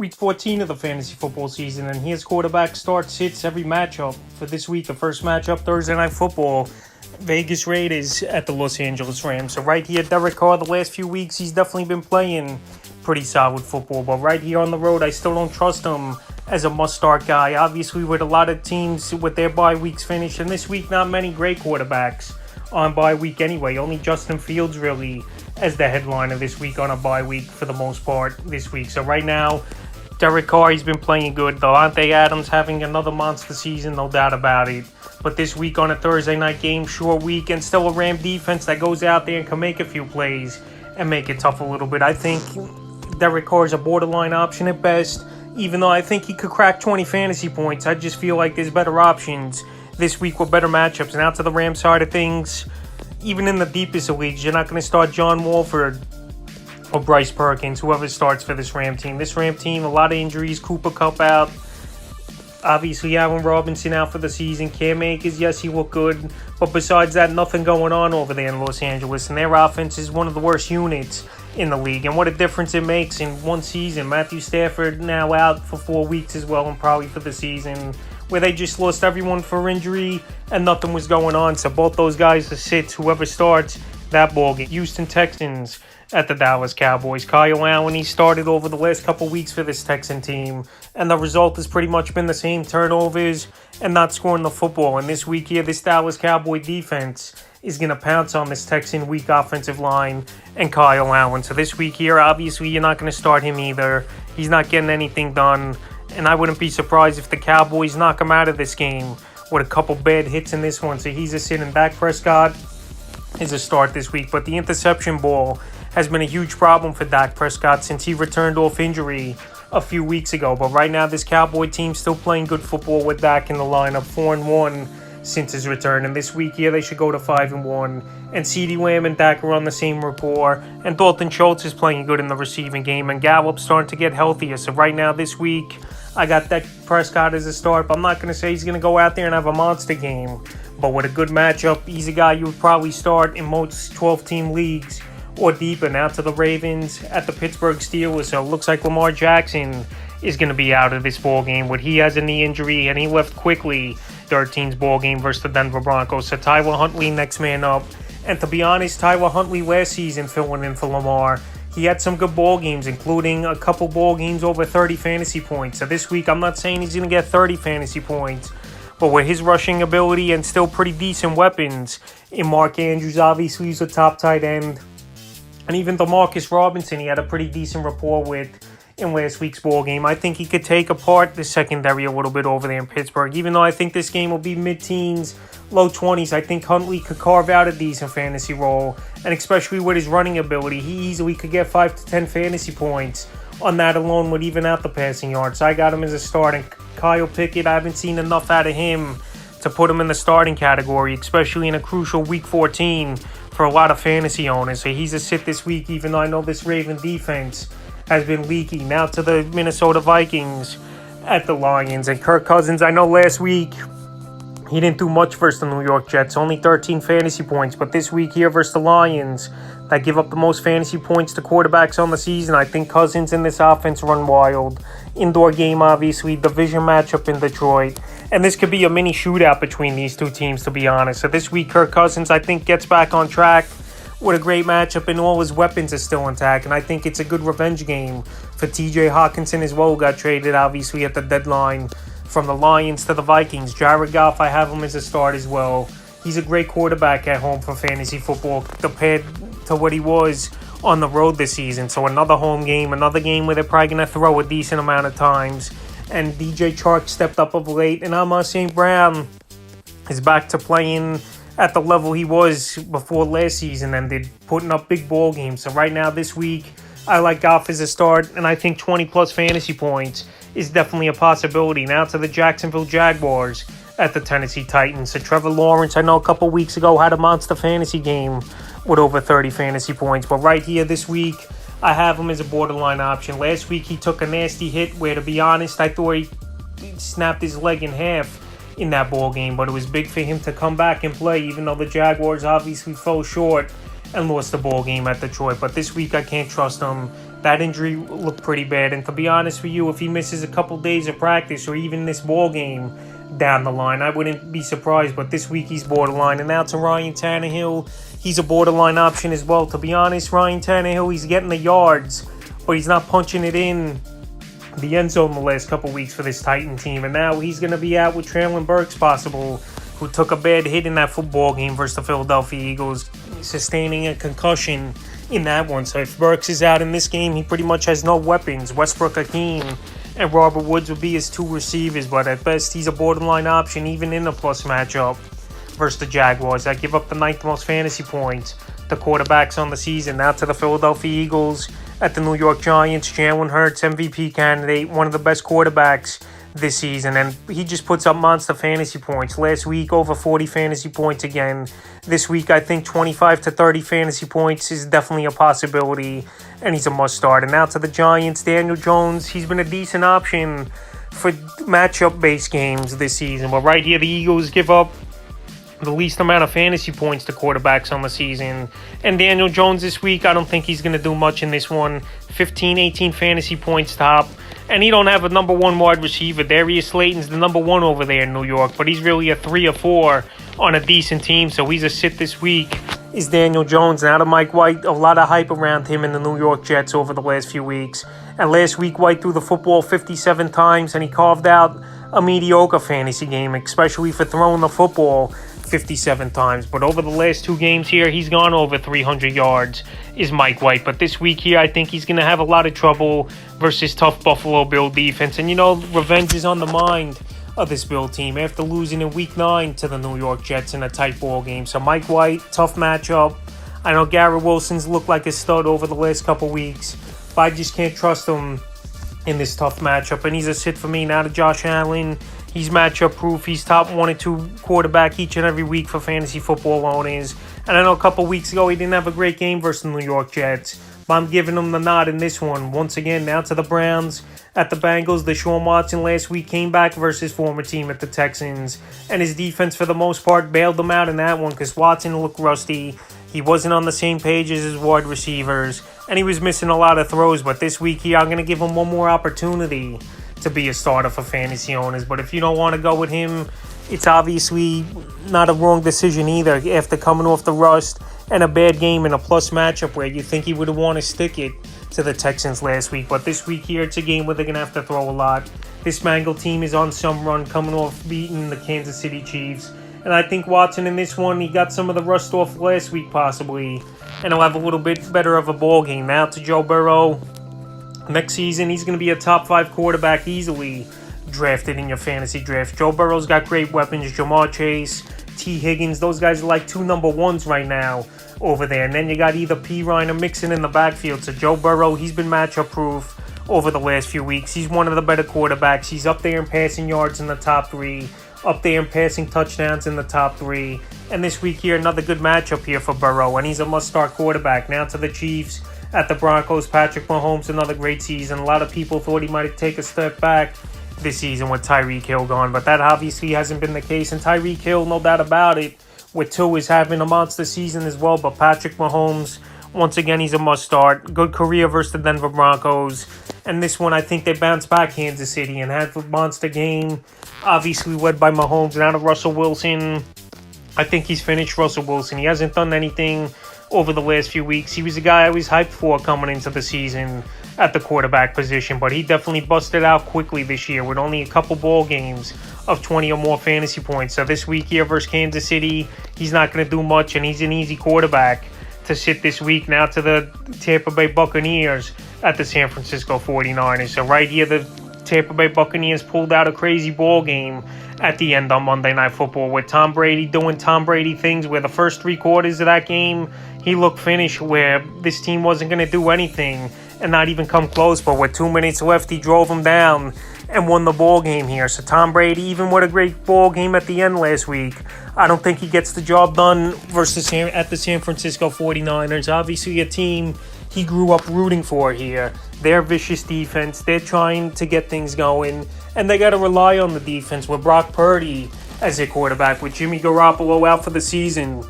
Week 14 of the fantasy football season, and here's quarterback starts, hits every matchup for this week. The first matchup, Thursday Night Football, Vegas Raiders at the Los Angeles Rams. So right here, Derek Carr, the last few weeks, he's definitely been playing pretty solid football. But right here on the road, I still don't trust him as a must-start guy. Obviously, with a lot of teams with their bye weeks finished, and this week, not many great quarterbacks on bye week anyway. Only Justin Fields really as the headliner this week on a bye week for the most part this week. So right now, Derek Carr, he's been playing good. Davante Adams having another monster season, no doubt about it. But this week on a Thursday night game, short week, and still a Ram defense that goes out there and can make a few plays and make it tough a little bit. I think Derek Carr is a borderline option at best, even though I think he could crack 20 fantasy points. I just feel like there's better options this week with better matchups. And out to the Ram side of things, even in the deepest of leagues, you're not going to start John Wolford or Bryce Perkins, whoever starts for this Ram team. This Ram team, a lot of injuries. Cooper Kupp out. Obviously, Allen Robinson out for the season. Cam Akers, yes, he looked good. But besides that, nothing going on over there in Los Angeles. And their offense is one of the worst units in the league. And what a difference it makes in one season. Matthew Stafford now out for 4 weeks as well, and probably for the season, where they just lost everyone for injury and nothing was going on. So both those guys are sits, whoever starts that ball game. Houston Texans at the Dallas Cowboys. Kyle Allen, he started over the last couple weeks for this Texan team, and the result has pretty much been the same: turnovers and not scoring the football. And this week here, this Dallas Cowboy defense is going to pounce on this Texan weak offensive line and Kyle Allen. So this week here, obviously, you're not going to start him either. He's not getting anything done, and I wouldn't be surprised if the Cowboys knock him out of this game with a couple bad hits in this one. So he's a sit, and Dak Prescott is a start this week. But the interception ball has been a huge problem for Dak Prescott since he returned off injury a few weeks ago. But right now, this Cowboy team's still playing good football with Dak in the lineup, 4-1 since his return. And this week here, they should go to 5-1. And CeeDee Lamb and Dak are on the same rapport. And Dalton Schultz is playing good in the receiving game. And Gallup's starting to get healthier. So right now, this week, I got Dak Prescott as a start. But I'm not going to say he's going to go out there and have a monster game. But with a good matchup, he's a guy you would probably start in most 12-team leagues or deeper. Now to the Ravens at the Pittsburgh Steelers. So it looks like Lamar Jackson is going to be out of this ball game. But he has a knee injury, and he left quickly 13's ball game versus the Denver Broncos. So Tyler Huntley, next man up. And to be honest, Tyler Huntley last season filling in for Lamar, he had some good ball games, including a couple ball games over 30 fantasy points. So this week, I'm not saying he's going to get 30 fantasy points, but with his rushing ability and still pretty decent weapons in Mark Andrews, obviously he's a top tight end. And even DeMarcus Robinson, he had a pretty decent rapport with in last week's ball game. I think he could take apart the secondary a little bit over there in Pittsburgh. Even though I think this game will be mid-teens, low 20s, I think Huntley could carve out a decent fantasy role. And especially with his running ability, he easily could get 5 to 10 fantasy points on that alone, would even out the passing yards. So I got him as a start. And Kyle Pickett, I haven't seen enough out of him to put him in the starting category, especially in a crucial Week 14 for a lot of fantasy owners. So he's a sit this week, even though I know this Raven defense has been leaky. Now to the Minnesota Vikings at the Lions. And Kirk Cousins, I know last week he didn't do much versus the New York Jets, only 13 fantasy points. But this week here versus the Lions, that give up the most fantasy points to quarterbacks on the season, I think Cousins in this offense run wild. Indoor game, obviously, division matchup in Detroit. And this could be a mini shootout between these two teams, to be honest. So this week, Kirk Cousins, I think, gets back on track with a great matchup, and all his weapons are still intact. And I think it's a good revenge game for TJ Hawkinson as well, who got traded, obviously, at the deadline from the Lions to the Vikings. Jared Goff, I have him as a start as well. He's a great quarterback at home for fantasy football compared to what he was on the road this season. So another home game, another game where they're probably going to throw a decent amount of times. And DJ Chark stepped up of late, and Amon St. Brown is back to playing at the level he was before last season, and they're putting up big ball games. So right now this week, I like Goff as a start, and I think 20-plus fantasy points is definitely a possibility. Now to the Jacksonville Jaguars at the Tennessee Titans. So Trevor Lawrence, I know a couple weeks ago, had a monster fantasy game with over 30 fantasy points. But right here this week, I have him as a borderline option. Last week, he took a nasty hit where, to be honest, I thought he snapped his leg in half in that ball game. But it was big for him to come back and play, even though the Jaguars obviously fell short and lost the ball game at Detroit. But this week, I can't trust him That injury looked pretty bad. And to be honest with you, if he misses a couple days of practice or even this ball game down the line, I wouldn't be surprised. But this week he's borderline. And now to Ryan Tannehill, he's a borderline option as well. To be honest, Ryan Tannehill, he's getting the yards, but he's not punching it in the end zone the last couple weeks for this Titan team. And now he's going to be out with Traylon Burks possible, who took a bad hit in that football game versus the Philadelphia Eagles, sustaining a concussion in that one. So if Burks is out in this game, he pretty much has no weapons. Westbrook Hakeem and Robert Woods would be his two receivers, but at best he's a borderline option even in a plus matchup versus the Jaguars that give up the 9th most fantasy points to quarterbacks on the season. Now to the Philadelphia Eagles at the New York Giants. Jalen Hurts, MVP candidate, one of the best quarterbacks this season, and he just puts up monster fantasy points. Last week, over 40 fantasy points again. This week, I think 25 to 30 fantasy points is definitely a possibility, and he's a must-start. And now to the Giants, Daniel Jones. He's been a decent option for matchup-based games this season, but right here, the Eagles give up the least amount of fantasy points to quarterbacks on the season. And Daniel Jones this week, I don't think he's going to do much in this one. 15, 18 fantasy points top. And he don't have a number one wide receiver. Darius Slayton's the number one over there in New York, but he's really a 3 or 4 on a decent team, so he's a sit this week. Is Daniel Jones. Now to Mike White, a lot of hype around him in the New York Jets over the last few weeks. And last week, White threw the football 57 times, and he carved out a mediocre fantasy game, especially for throwing the football 57 times. But over the last 2 games here, he's gone over 300 yards, is Mike White. But this week here, I think he's going to have a lot of trouble versus tough Buffalo Bill defense. And, revenge is on the mind of this Bill team after losing in Week 9 to the New York Jets in a tight ball game. So Mike White, tough matchup. I know Garrett Wilson's looked like a stud over the last couple weeks, but I just can't trust him in this tough matchup. And he's a sit for me. Now to Josh Allen. He's matchup proof. He's top 1 and 2 quarterback each and every week for fantasy football owners. And I know a couple weeks ago he didn't have a great game versus the New York Jets, but I'm giving him the nod in this one. Once again, now to the Browns at the Bengals. Deshaun Watson last week came back versus his former team at the Texans, and his defense for the most part bailed him out in that one because Watson looked rusty. He wasn't on the same page as his wide receivers, and he was missing a lot of throws. But this week here, I'm going to give him one more opportunity to be a starter for fantasy owners. But if you don't want to go with him, it's obviously not a wrong decision either after coming off the rust and a bad game in a plus matchup where you think he would want to stick it to the Texans last week. But this week here, it's a game where they're going to have to throw a lot. This Bengal team is on some run, coming off beating the Kansas City Chiefs. And I think Watson in this one, he got some of the rust off last week possibly, and he'll have a little bit better of a ball game. Now to Joe Burrow. Next season, he's going to be a top 5 quarterback easily drafted in your fantasy draft. Joe Burrow's got great weapons. Jamar Chase, T. Higgins, those guys are like 2 number 1s right now over there. And then you got either P. Ryan or Mixon in the backfield. So Joe Burrow, he's been matchup proof over the last few weeks. He's one of the better quarterbacks. He's up there in passing yards in the top 3, up there in passing touchdowns in the top 3. And this week here, another good matchup here for Burrow, and he's a must-start quarterback. Now to the Chiefs at the Broncos. Patrick Mahomes, another great season. A lot of people thought he might take a step back this season with Tyreek Hill gone, but that obviously hasn't been the case. And Tyreek Hill, no doubt about it, with 2 is having a monster season as well. But Patrick Mahomes, once again, he's a must-start. Good career versus the Denver Broncos. And this one, I think they bounce back Kansas City and have a monster game, obviously led by Mahomes. Now to Russell Wilson. I think he's finished Russell Wilson. He hasn't done anything over the last few weeks. He was a guy I was hyped for coming into the season at the quarterback position, but he definitely busted out quickly this year with only a couple ball games of 20 or more fantasy points. So this week here versus Kansas City, he's not going to do much, and he's an easy quarterback to sit this week. Now to the Tampa Bay Buccaneers at the San Francisco 49ers. So right here, the Tampa Bay Buccaneers pulled out a crazy ball game at the end on Monday Night Football with Tom Brady doing Tom Brady things where the first 3 quarters of that game, he looked finished, where this team wasn't going to do anything and not even come close. But with 2 minutes left, he drove them down and won the ball game here. So Tom Brady, even with a great ball game at the end last week, I don't think he gets the job done versus at the San Francisco 49ers. Obviously a team he grew up rooting for here. They're vicious defense. They're trying to get things going, and they got to rely on the defense with Brock Purdy as their quarterback. With Jimmy Garoppolo out for the season,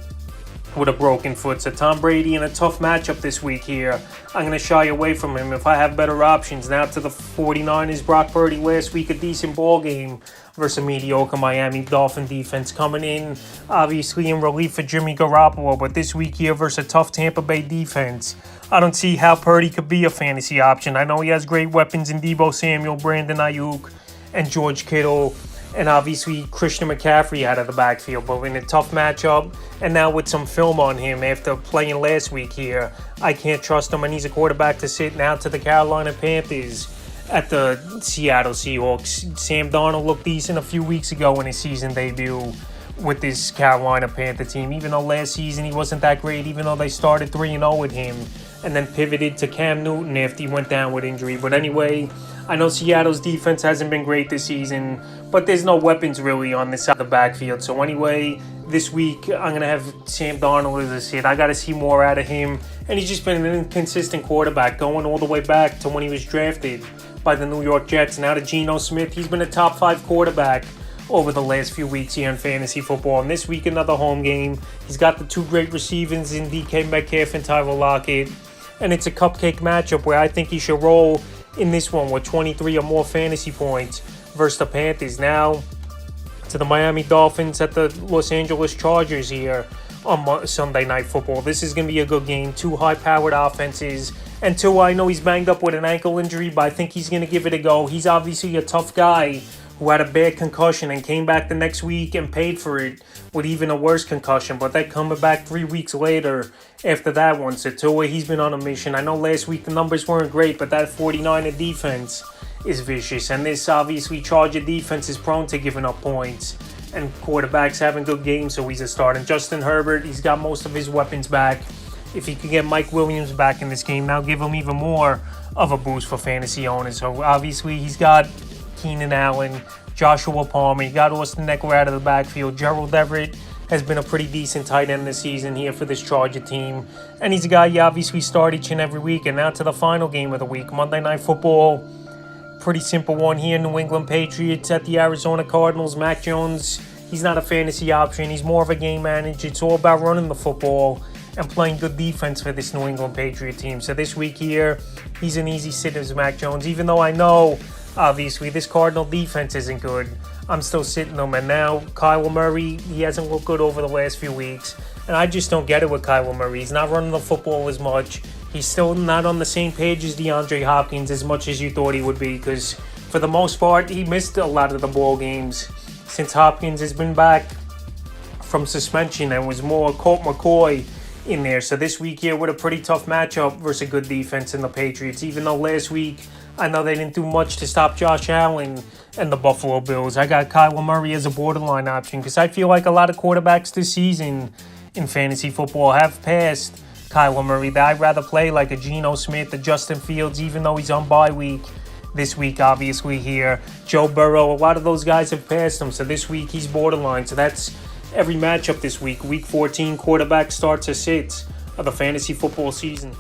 with a broken foot. So Tom Brady in a tough matchup this week here. I'm going to shy away from him if I have better options. Now to the 49ers. Brock Purdy last week, a decent ball game versus a mediocre Miami Dolphin defense coming in, obviously in relief for Jimmy Garoppolo. But this week here versus a tough Tampa Bay defense, I don't see how Purdy could be a fantasy option. I know he has great weapons in Deebo Samuel, Brandon Ayuk, and George Kittle, and obviously Christian McCaffrey out of the backfield. But in a tough matchup, and now with some film on him after playing last week here, I can't trust him, and he's a quarterback to sit now to the Carolina Panthers at the Seattle Seahawks. Sam Darnold looked decent a few weeks ago in his season debut with this Carolina Panther team, even though last season he wasn't that great, even though they started 3-0 with him and then pivoted to Cam Newton after he went down with injury. But anyway, I know Seattle's defense hasn't been great this season, but there's no weapons really on this side of the backfield. So anyway, this week I'm going to have Sam Darnold as a sit. I got to see more out of him, and he's just been an inconsistent quarterback going all the way back to when he was drafted by the New York Jets. Now to Geno Smith, he's been a top 5 quarterback over the last few weeks here in fantasy football. And this week, another home game. He's got the 2 great receivers in DK Metcalf and Tyler Lockett. And it's a cupcake matchup where I think he should roll in this one with 23 or more fantasy points versus the Panthers. Now to the Miami Dolphins at the Los Angeles Chargers here on Sunday Night Football. This is going to be a good game. 2 high-powered offenses. And 2, I know he's banged up with an ankle injury, but I think he's going to give it a go. He's obviously a tough guy who had a bad concussion and came back the next week and paid for it with even a worse concussion. But that coming back 3 weeks later after that one. So Tua, he's been on a mission. I know last week the numbers weren't great, but that 49er defense is vicious. And this obviously Charger defense is prone to giving up points. And quarterbacks having good games, so he's a start. And Justin Herbert, he's got most of his weapons back. If he could get Mike Williams back in this game, now give him even more of a boost for fantasy owners. So obviously he's got Keenan Allen, Joshua Palmer, you got Austin Eckler out of the backfield. Gerald Everett has been a pretty decent tight end this season here for this Charger team. And he's a guy you obviously start each and every week. And now to the final game of the week, Monday Night Football. Pretty simple one here. New England Patriots at the Arizona Cardinals. Mac Jones, he's not a fantasy option. He's more of a game manager. It's all about running the football and playing good defense for this New England Patriot team. So this week here, he's an easy sit as Mac Jones. Even though I know, obviously, this Cardinal defense isn't good, I'm still sitting him. And now Kyler Murray, he hasn't looked good over the last few weeks. And I just don't get it with Kyler Murray. He's not running the football as much. He's still not on the same page as DeAndre Hopkins as much as you thought he would be, because for the most part, he missed a lot of the ball games since Hopkins has been back from suspension, and was more Colt McCoy in there. So this week here with a pretty tough matchup versus a good defense in the Patriots. Even though last week I know they didn't do much to stop Josh Allen and the Buffalo Bills, I got Kyler Murray as a borderline option because I feel like a lot of quarterbacks this season in fantasy football have passed Kyler Murray. That I'd rather play like a Geno Smith, a Justin Fields, even though he's on bye week. This week, obviously, here, Joe Burrow, a lot of those guys have passed him. So this week, he's borderline. So that's every matchup this week. Week 14, quarterback starts or sits of the fantasy football season.